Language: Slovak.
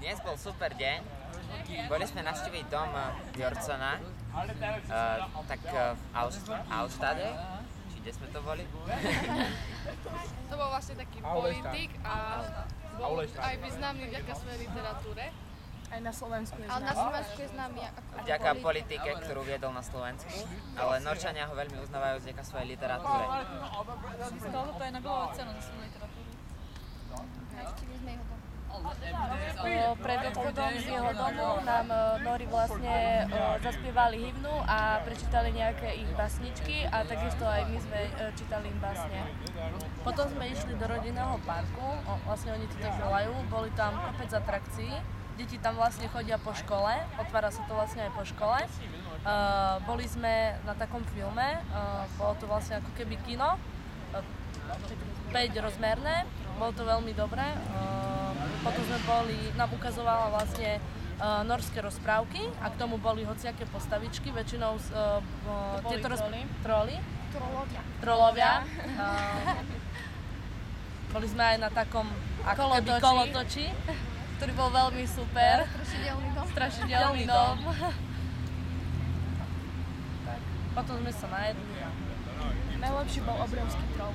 Dnes bol super deň. Boli sme navštíviť dom Björnsona, tak v Auštade, či kde sme to boli? To bol vlastne taký politik a bol aj významný vďaka svojej literatúre. Aj na Slovensku je Ale na Slovensku je známy ako Vďaka politike, ktorú viedol na Slovensku. Ale Norčania ho veľmi uznávajú vďaka svojej literatúre. Získal to aj Nobelovú cenu za svoju literatúru. Navštívili sme jeho dom. Pred odchodom z jeho domu nám Nori vlastne zaspievali hymnu a prečítali nejaké ich basničky a takisto aj my sme čítali im básne. Potom sme išli do rodinného parku, vlastne oni to tak volajú, boli tam kopec atrakcií. Deti tam vlastne chodia po škole, otvára sa to vlastne aj po škole. Boli sme na takom filme, bolo to vlastne ako keby kino, 5-rozmerné, bolo to veľmi dobré. Potom sme boli, nám ukazovala vlastne norské rozprávky a k tomu boli hociaké postavičky, väčšinou tieto trolovia. Boli sme aj na takom kolotoči, ktorý bol veľmi super. Strašidelný dom. Potom sme sa najedli. Najlepší bol obrovský trol.